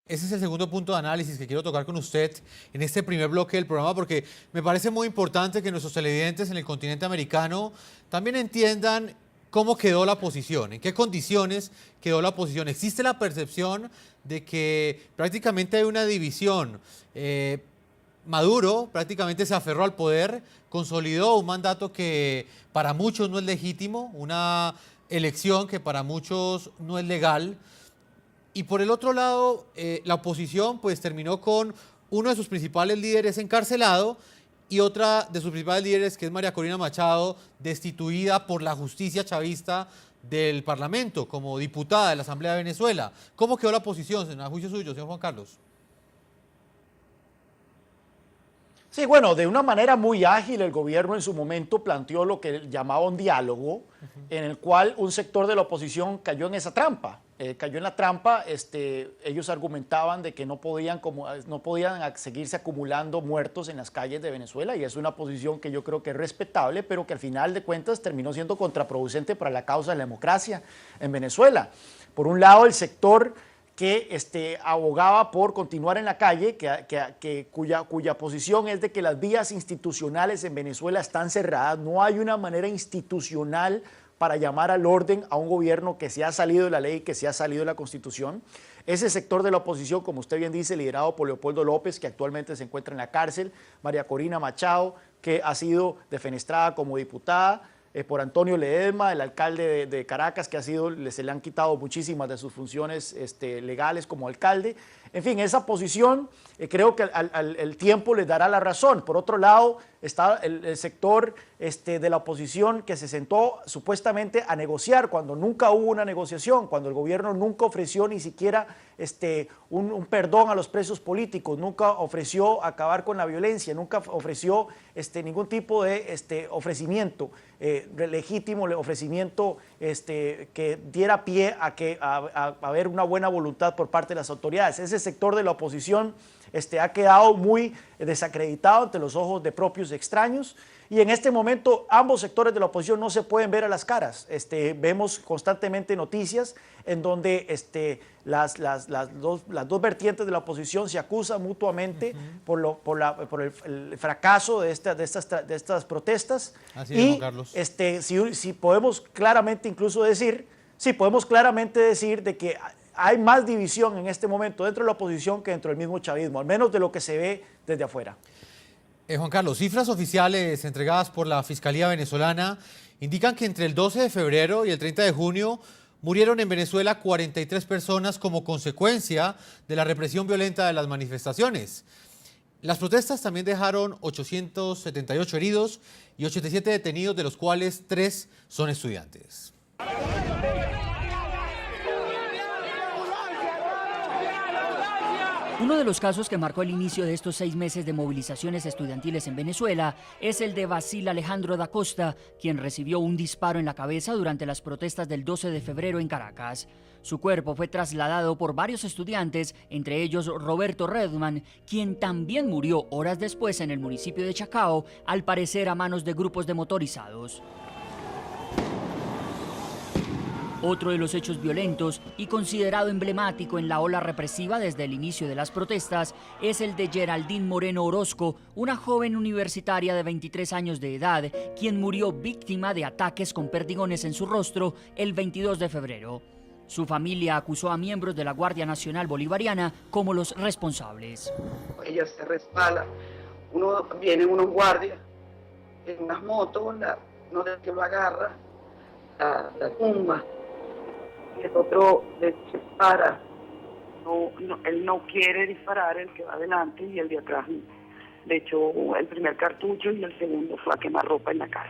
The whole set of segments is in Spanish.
Ese es el segundo punto de análisis que quiero tocar con usted en este primer bloque del programa, porque me parece muy importante que nuestros televidentes en el continente americano también entiendan cómo quedó la posición, en qué condiciones quedó la posición. Existe la percepción de que prácticamente hay una división. Maduro prácticamente se aferró al poder, consolidó un mandato que para muchos no es legítimo, una elección que para muchos no es legal. Y por el otro lado, la oposición pues terminó con uno de sus principales líderes encarcelado y otra de sus principales líderes, que es María Corina Machado, destituida por la justicia chavista del Parlamento como diputada de la Asamblea de Venezuela. ¿Cómo quedó la oposición, a juicio suyo, señor Juan Carlos? Sí, bueno, de una manera muy ágil el gobierno en su momento planteó lo que llamaba un diálogo, en el cual un sector de la oposición cayó en esa trampa. Cayó en la trampa, ellos argumentaban de que no podían seguirse acumulando muertos en las calles de Venezuela, y es una posición que yo creo que es respetable, pero que al final de cuentas terminó siendo contraproducente para la causa de la democracia en Venezuela. Por un lado, el sector que abogaba por continuar en la calle, cuya posición es de que las vías institucionales en Venezuela están cerradas, no hay una manera institucional para llamar al orden a un gobierno que se ha salido de la ley, que se ha salido de la Constitución. Ese sector de la oposición, como usted bien dice, liderado por Leopoldo López, que actualmente se encuentra en la cárcel, María Corina Machado, que ha sido defenestrada como diputada, por Antonio Ledesma, el alcalde de Caracas, que se le han quitado muchísimas de sus funciones legales como alcalde. En fin, esa posición creo que el tiempo les dará la razón. Por otro lado, está el sector de la oposición que se sentó supuestamente a negociar cuando nunca hubo una negociación, cuando el gobierno nunca ofreció ni siquiera un perdón a los presos políticos, nunca ofreció acabar con la violencia, nunca ofreció ningún tipo de ofrecimiento legítimo, ofrecimiento que diera pie a haber una buena voluntad por parte de las autoridades. Ese sector de la oposición ha quedado muy desacreditado ante los ojos de propios extraños, y en este momento ambos sectores de la oposición no se pueden ver a las caras. Vemos constantemente noticias en donde las dos vertientes de la oposición se acusan mutuamente por el fracaso de estas protestas. Así es, Juan Carlos. Si podemos claramente incluso decir, de que hay más división en este momento dentro de la oposición que dentro del mismo chavismo, al menos de lo que se ve desde afuera. Juan Carlos, cifras oficiales entregadas por la Fiscalía venezolana indican que entre el 12 de febrero y el 30 de junio murieron en Venezuela 43 personas como consecuencia de la represión violenta de las manifestaciones. Las protestas también dejaron 878 heridos y 87 detenidos, de los cuales 3 son estudiantes. Uno de los casos que marcó el inicio de estos 6 meses de movilizaciones estudiantiles en Venezuela es el de Basil Alejandro da Costa, quien recibió un disparo en la cabeza durante las protestas del 12 de febrero en Caracas. Su cuerpo fue trasladado por varios estudiantes, entre ellos Roberto Redman, quien también murió horas después en el municipio de Chacao, al parecer a manos de grupos de motorizados. Otro de los hechos violentos y considerado emblemático en la ola represiva desde el inicio de las protestas es el de Geraldine Moreno Orozco, una joven universitaria de 23 años de edad, quien murió víctima de ataques con perdigones en su rostro el 22 de febrero. Su familia acusó a miembros de la Guardia Nacional Bolivariana como los responsables. Ella se resbala, vienen unos guardias en unas motos, uno de que lo agarra, la tumba. El otro le dispara, él no quiere disparar, el que va adelante, y el de atrás le echó el primer cartucho y el segundo fue a quemar ropa en la casa.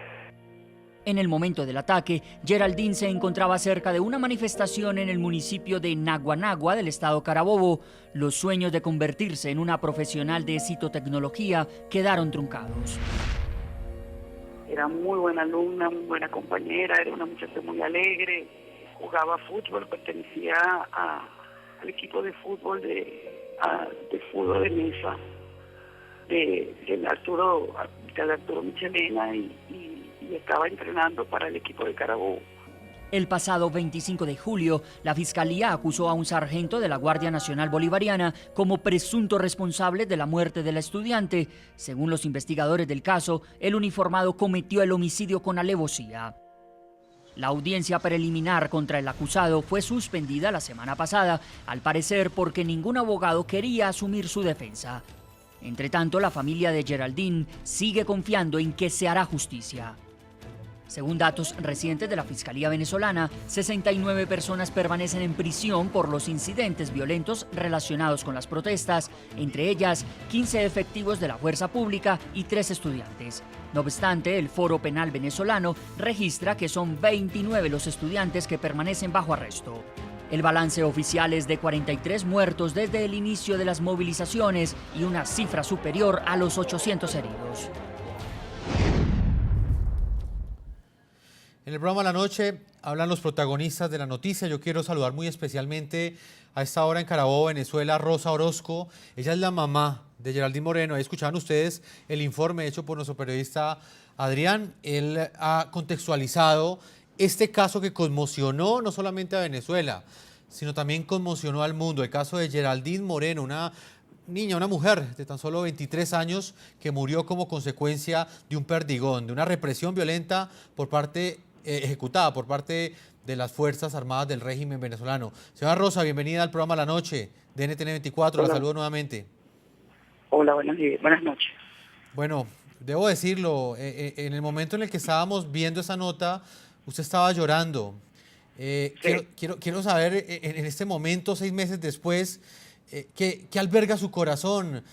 En el momento del ataque, Geraldine se encontraba cerca de una manifestación en el municipio de Naguanagua del estado Carabobo. Los sueños de convertirse en una profesional de citotecnología quedaron truncados. Era muy buena alumna, muy buena compañera, era una muchacha muy alegre. Jugaba fútbol, pertenecía al equipo de fútbol de mesa de Arturo Michelena y estaba entrenando para el equipo de Carabobo. El pasado 25 de julio, la Fiscalía acusó a un sargento de la Guardia Nacional Bolivariana como presunto responsable de la muerte de la estudiante. Según los investigadores del caso, el uniformado cometió el homicidio con alevosía. La audiencia preliminar contra el acusado fue suspendida la semana pasada, al parecer porque ningún abogado quería asumir su defensa. Entre tanto, la familia de Geraldine sigue confiando en que se hará justicia. Según datos recientes de la Fiscalía venezolana, 69 personas permanecen en prisión por los incidentes violentos relacionados con las protestas, entre ellas 15 efectivos de la fuerza pública y 3 estudiantes. No obstante, el Foro Penal venezolano registra que son 29 los estudiantes que permanecen bajo arresto. El balance oficial es de 43 muertos desde el inicio de las movilizaciones y una cifra superior a los 800 heridos. En el programa La Noche hablan los protagonistas de la noticia. Yo quiero saludar muy especialmente a esta hora en Carabobo, Venezuela, a Rosa Orozco. Ella es la mamá de Geraldine Moreno. Ahí escuchaban ustedes el informe hecho por nuestro periodista Adrián. Él ha contextualizado este caso que conmocionó no solamente a Venezuela, sino también conmocionó al mundo. El caso de Geraldine Moreno, una niña, una mujer de tan solo 23 años que murió como consecuencia de un perdigón, de una represión violenta ejecutada por parte de las Fuerzas Armadas del régimen venezolano. Señora Rosa, bienvenida al programa La Noche de NTN 24. La saludo nuevamente. Hola, buenas noches. Bueno, debo decirlo, en el momento en el que estábamos viendo esa nota, usted estaba llorando. Sí. Quiero saber, en este momento, 6 meses después, ¿qué alberga su corazón?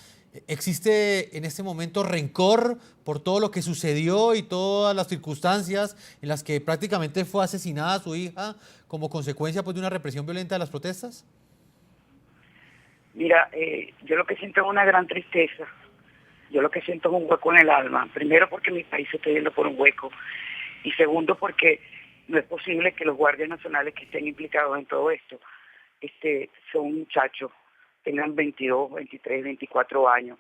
¿Existe en este momento rencor por todo lo que sucedió y todas las circunstancias en las que prácticamente fue asesinada su hija como consecuencia pues, de una represión violenta de las protestas? Mira, yo lo que siento es una gran tristeza. Yo lo que siento es un hueco en el alma. Primero porque mi país se está yendo por un hueco. Y segundo porque no es posible que los guardias nacionales que estén implicados en todo esto son muchachos, tengan 22, 23, 24 años.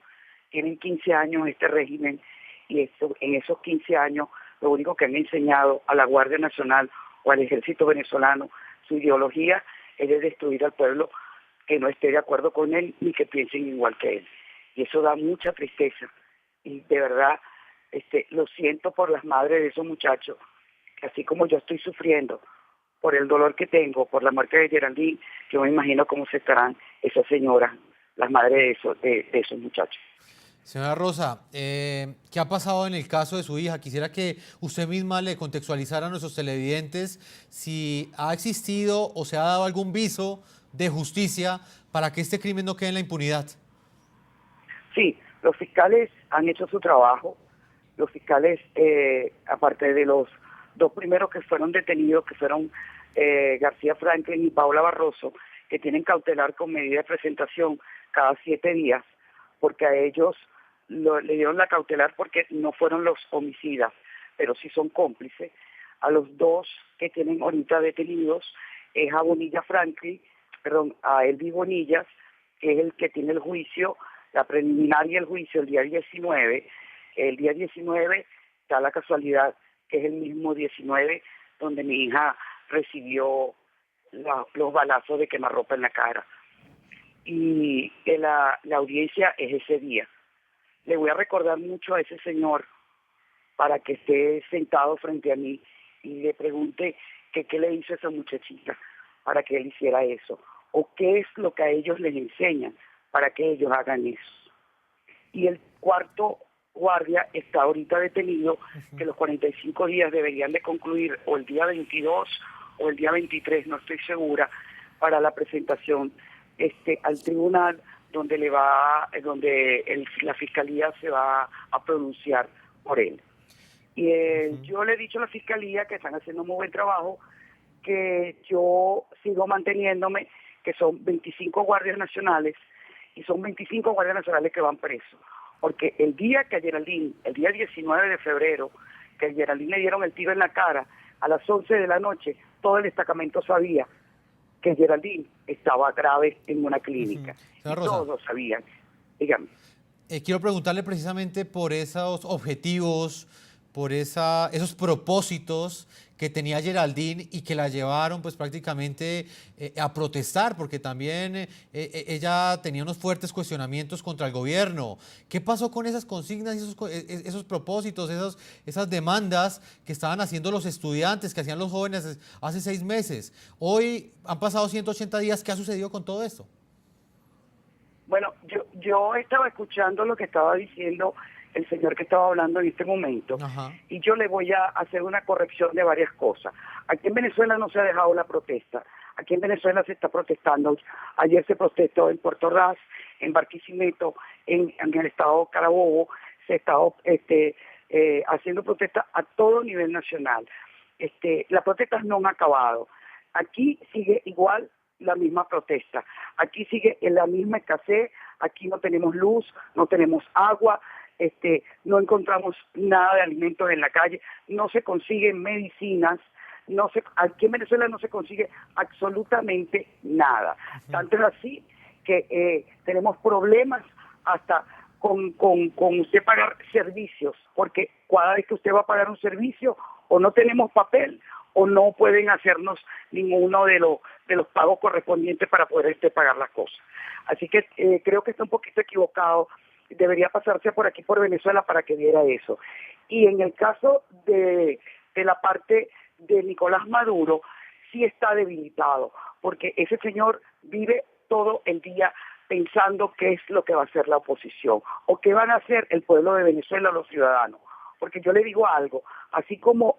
Tienen 15 años este régimen y en esos 15 años lo único que han enseñado a la Guardia Nacional o al Ejército venezolano, su ideología es de destruir al pueblo que no esté de acuerdo con él ni que piensen igual que él. Y eso da mucha tristeza. Y de verdad, lo siento por las madres de esos muchachos, que así como yo estoy sufriendo por el dolor que tengo, por la muerte de Geraldine, yo me imagino cómo se estarán esas señoras, las madres de esos muchachos. Señora Rosa, ¿qué ha pasado en el caso de su hija? Quisiera que usted misma le contextualizara a nuestros televidentes si ha existido o se ha dado algún viso de justicia para que este crimen no quede en la impunidad. Sí, los fiscales han hecho su trabajo. Los fiscales, aparte de los 2 primeros que fueron detenidos, que fueron García Franklin y Paola Barroso, que tienen cautelar con medida de presentación cada 7 días, porque a ellos le dieron la cautelar porque no fueron los homicidas, pero sí son cómplices. A los 2 que tienen ahorita detenidos es a Elvis Bonillas, que es el que tiene el juicio, la preliminar y el juicio el día 19. El día 19 da la casualidad que es el mismo 19 donde mi hija recibió los balazos de quemarropa en la cara. Y la audiencia es ese día. Le voy a recordar mucho a ese señor para que esté sentado frente a mí y le pregunte qué le hizo esa muchachita para que él hiciera eso, o qué es lo que a ellos les enseñan para que ellos hagan eso. Y el 4º guardia está ahorita detenido, que los 45 días deberían de concluir o el día 22 o el día 23, no estoy segura, para la presentación al tribunal donde la fiscalía se va a pronunciar por él. Y yo le he dicho a la fiscalía que están haciendo muy buen trabajo, que yo sigo manteniéndome, que son 25 guardias nacionales y son 25 guardias nacionales que van presos. Porque el día que a Geraldine, el día 19 de febrero, que a Geraldine le dieron el tiro en la cara, a las 11 de la noche, todo el destacamento sabía que Geraldine estaba grave en una clínica. Y todos lo sabían. Dígame. Quiero preguntarle precisamente por esos objetivos, por esos propósitos que tenía Geraldine y que la llevaron pues prácticamente a protestar, porque también ella tenía unos fuertes cuestionamientos contra el gobierno. ¿Qué pasó con esas consignas y esos propósitos, esas demandas que estaban haciendo los estudiantes, que hacían los jóvenes hace 6 meses? Hoy han pasado 180 días, ¿qué ha sucedido con todo esto? Bueno, yo estaba escuchando lo que estaba diciendo el señor que estaba hablando en este momento. Ajá. Y yo le voy a hacer una corrección de varias cosas. Aquí en Venezuela no se ha dejado la protesta. Aquí en Venezuela se está protestando. Ayer se protestó en Puerto Ordaz, en Barquisimeto, en el estado Carabobo. Se está haciendo protestas a todo nivel nacional. Las protestas no han acabado. Aquí sigue igual la misma protesta. Aquí sigue en la misma escasez. Aquí no tenemos luz, no tenemos agua. No encontramos nada de alimentos en la calle, no se consiguen medicinas, aquí en Venezuela no se consigue absolutamente nada. Tanto es así que tenemos problemas hasta con usted pagar servicios, porque cada vez que usted va a pagar un servicio, o no tenemos papel, o no pueden hacernos ninguno de los pagos correspondientes para poder pagar las cosas. Así que creo que está un poquito equivocado. Debería pasarse por aquí, por Venezuela, para que viera eso. Y en el caso de la parte de Nicolás Maduro, sí está debilitado, porque ese señor vive todo el día pensando qué es lo que va a hacer la oposición, o qué van a hacer el pueblo de Venezuela, los ciudadanos. Porque yo le digo algo, así como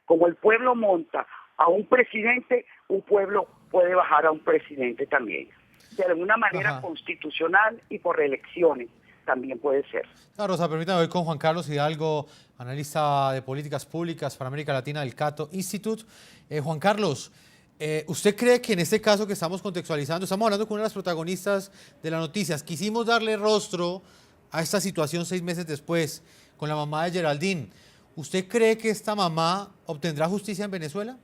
como el pueblo monta a un presidente, un pueblo puede bajar a un presidente también. De alguna manera Ajá. constitucional y por reelecciones también puede ser. Claro, Rosa, permítame, voy con Juan Carlos Hidalgo, analista de políticas públicas para América Latina del Cato Institute. Juan Carlos, ¿usted cree que en este caso que estamos contextualizando, estamos hablando con una de las protagonistas de las noticias, quisimos darle rostro a esta situación 6 meses después con la mamá de Geraldine? ¿Usted cree que esta mamá obtendrá justicia en Venezuela?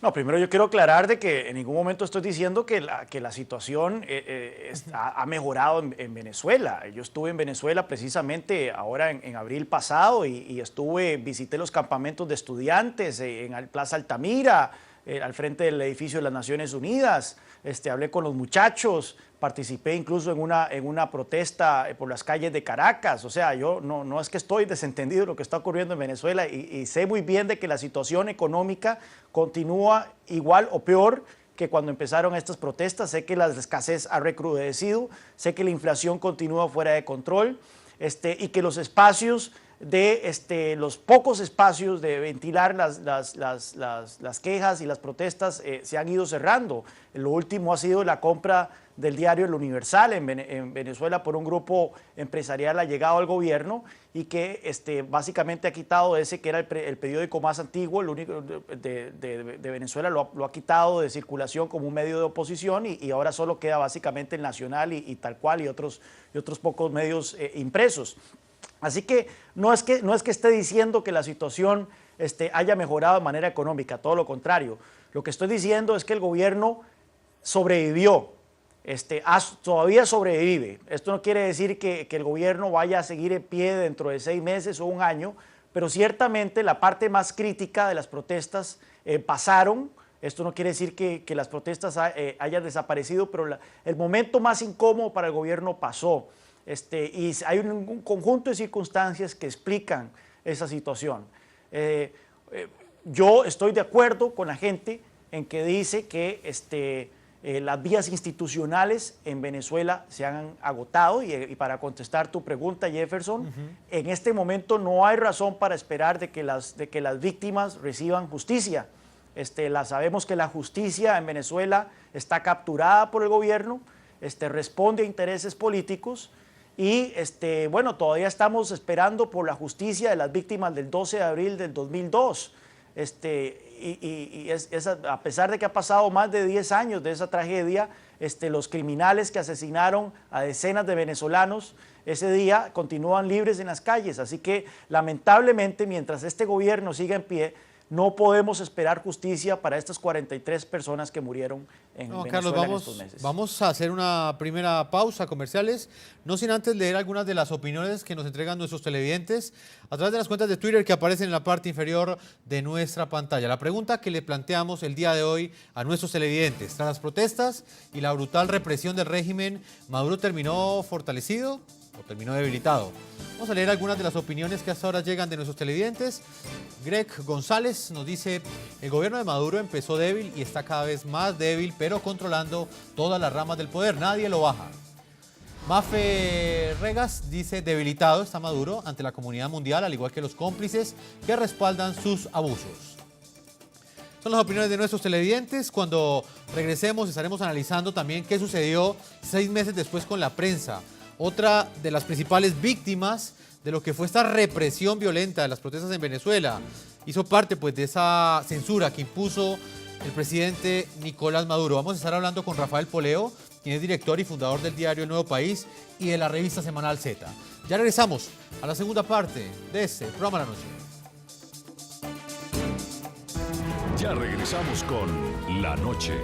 No, primero yo quiero aclarar de que en ningún momento estoy diciendo que la situación ha mejorado en Venezuela. Yo estuve en Venezuela precisamente ahora en abril pasado y visité los campamentos de estudiantes en Plaza Altamira, al frente del edificio de las Naciones Unidas. Hablé con los muchachos, participé incluso en una protesta por las calles de Caracas. O sea, yo no es que estoy desentendido de lo que está ocurriendo en Venezuela y sé muy bien de que la situación económica continúa igual o peor que cuando empezaron estas protestas. Sé que la escasez ha recrudecido, sé que la inflación continúa fuera de control y que los espacios los pocos espacios de ventilar las quejas y las protestas se han ido cerrando. Lo último ha sido la compra del diario El Universal en Venezuela por un grupo empresarial allegado al gobierno y que básicamente ha quitado ese que era el periódico más antiguo, el único de Venezuela, lo ha quitado de circulación como un medio de oposición y ahora solo queda básicamente el Nacional y Tal Cual y otros pocos medios impresos. Así que no es que esté diciendo que la situación haya mejorado de manera económica, todo lo contrario. Lo que estoy diciendo es que el gobierno sobrevivió, todavía sobrevive. Esto no quiere decir que el gobierno vaya a seguir en pie dentro de 6 meses o un año, pero ciertamente la parte más crítica de las protestas pasaron. Esto no quiere decir que las protestas hayan desaparecido, pero el momento más incómodo para el gobierno pasó. Y hay un conjunto de circunstancias que explican esa situación. Yo estoy de acuerdo con la gente en que dice que las vías institucionales en Venezuela se han agotado y para contestar tu pregunta, Jefferson, en este momento no hay razón para esperar de que las víctimas reciban justicia. Sabemos que la justicia en Venezuela está capturada por el gobierno, responde a intereses políticos. Y bueno, todavía estamos esperando por la justicia de las víctimas del 12 de abril del 2002. A pesar de que ha pasado más de 10 años de esa tragedia, los criminales que asesinaron a decenas de venezolanos ese día continúan libres en las calles. Así que lamentablemente, mientras este gobierno siga en pie, no podemos esperar justicia para estas 43 personas que murieron en Venezuela Carlos, en estos meses. vamos a hacer una primera pausa comerciales, no sin antes leer algunas de las opiniones que nos entregan nuestros televidentes a través de las cuentas de Twitter que aparecen en la parte inferior de nuestra pantalla. La pregunta que le planteamos el día de hoy a nuestros televidentes: tras las protestas y la brutal represión del régimen, ¿Maduro terminó fortalecido o terminó debilitado? Vamos a leer algunas de las opiniones que hasta ahora llegan de nuestros televidentes. Greg González nos dice: el gobierno de Maduro empezó débil y está cada vez más débil, pero controlando todas las ramas del poder, nadie lo baja. Mafe Regas dice: debilitado está Maduro ante la comunidad mundial, al igual que los cómplices que respaldan sus abusos. Son las opiniones de nuestros televidentes. Cuando regresemos estaremos analizando también qué sucedió 6 meses después con la prensa. Otra de las principales víctimas de lo que fue esta represión violenta de las protestas en Venezuela. Hizo parte pues de esa censura que impuso el presidente Nicolás Maduro. Vamos a estar hablando con Rafael Poleo, quien es director y fundador del diario El Nuevo País y de la revista semanal Z. Ya regresamos a la segunda parte de este programa La Noche. Ya regresamos con La Noche.